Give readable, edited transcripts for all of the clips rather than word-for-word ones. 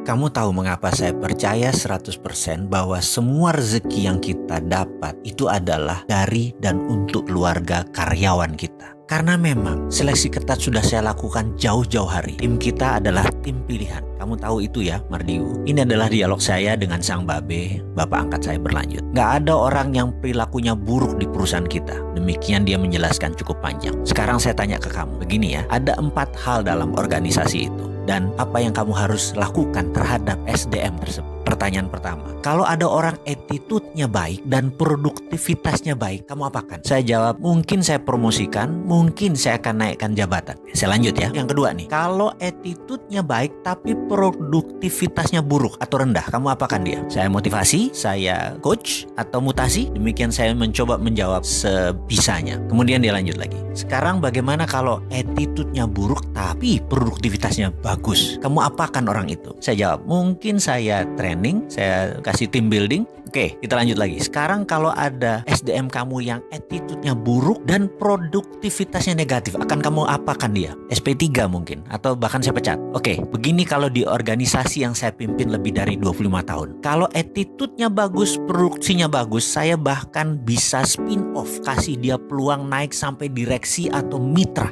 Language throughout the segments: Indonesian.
Kamu tahu mengapa saya percaya 100% bahwa semua rezeki yang kita dapat itu adalah dari dan untuk keluarga karyawan kita. Karena memang seleksi ketat sudah saya lakukan jauh-jauh hari. Tim kita adalah tim pilihan. Kamu tahu itu ya, Mardiu. Ini adalah dialog saya dengan sang babe, bapak angkat saya berlanjut. Gak ada orang yang perilakunya buruk di perusahaan kita. Demikian dia menjelaskan cukup panjang. Sekarang saya tanya ke kamu. Begini ya, ada 4 hal dalam organisasi itu. Dan apa yang kamu harus lakukan terhadap SDM tersebut. Pertanyaan pertama, kalau ada orang attitude-nya baik dan produktivitasnya baik, kamu apakan? Saya jawab, mungkin saya promosikan, mungkin saya akan naikkan jabatan. Saya lanjut ya. Yang kedua nih, kalau attitude-nya baik tapi produktivitasnya buruk atau rendah, kamu apakan dia? Saya motivasi, saya coach, atau mutasi? Demikian saya mencoba menjawab sebisanya. Kemudian dia lanjut lagi. Sekarang bagaimana kalau attitude-nya buruk tapi produktivitasnya bagus? Kamu apakan orang itu? Saya jawab, mungkin saya training, saya kasih team building. Oke, kita lanjut lagi. Sekarang kalau ada SDM kamu yang attitude-nya buruk dan produktivitasnya negatif, akan kamu apakan dia? SP3 mungkin, atau bahkan saya pecat. Oke, begini kalau di organisasi yang saya pimpin lebih dari 25 tahun. Kalau attitude-nya bagus, produksinya bagus, saya bahkan bisa spin off, kasih dia peluang naik sampai direksi atau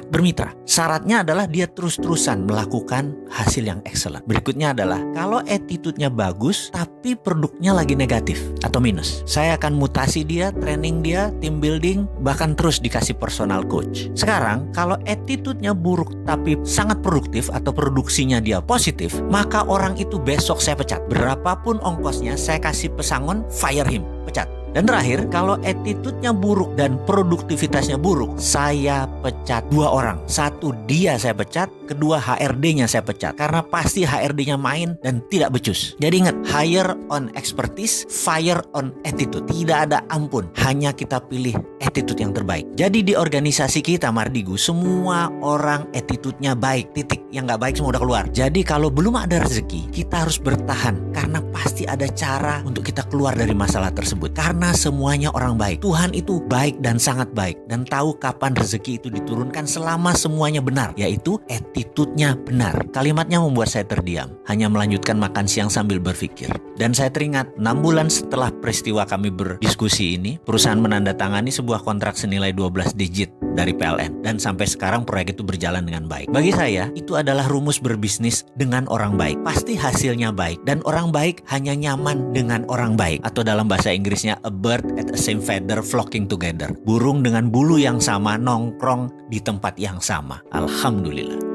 bermitra. Syaratnya adalah dia terus-terusan melakukan hasil yang excellent. Berikutnya adalah kalau attitude-nya bagus tapi produknya lagi negatif atau minus, saya akan mutasi dia, training dia, team building, bahkan terus dikasih personal coach. Sekarang kalau attitude-nya buruk tapi sangat produktif atau produksinya dia positif, maka orang itu besok saya pecat. Berapapun ongkosnya, saya kasih pesangon, fire him, pecat. Dan terakhir, kalau attitude-nya buruk dan produktivitasnya buruk, saya pecat 2 orang. 1 dia saya pecat, kedua HRD-nya saya pecat. Karena pasti HRD-nya main dan tidak becus. Jadi ingat, hire on expertise, fire on attitude. Tidak ada ampun, hanya kita pilih attitude yang terbaik. Jadi di organisasi kita, Mardigu, semua orang attitude-nya baik, titik. Yang nggak baik semua udah keluar. Jadi kalau belum ada rezeki, kita harus bertahan. Karena pasti ada cara untuk kita keluar dari masalah tersebut. Karena semuanya orang baik. Tuhan itu baik dan sangat baik. Dan tahu kapan rezeki itu diturunkan selama semuanya benar. Yaitu attitude-nya benar. Kalimatnya membuat saya terdiam. Hanya melanjutkan makan siang sambil berpikir. Dan saya teringat 6 bulan setelah peristiwa kami berdiskusi ini, perusahaan menandatangani sebuah kontrak senilai 12 digit dari PLN. Dan sampai sekarang proyek itu berjalan dengan baik. Bagi saya, itu adalah rumus berbisnis dengan orang baik. Pasti hasilnya baik. Dan orang baik hanya nyaman dengan orang baik. Atau dalam bahasa Inggrisnya, a bird at the same feather flocking together. Burung dengan bulu yang sama nongkrong di tempat yang sama. Alhamdulillah.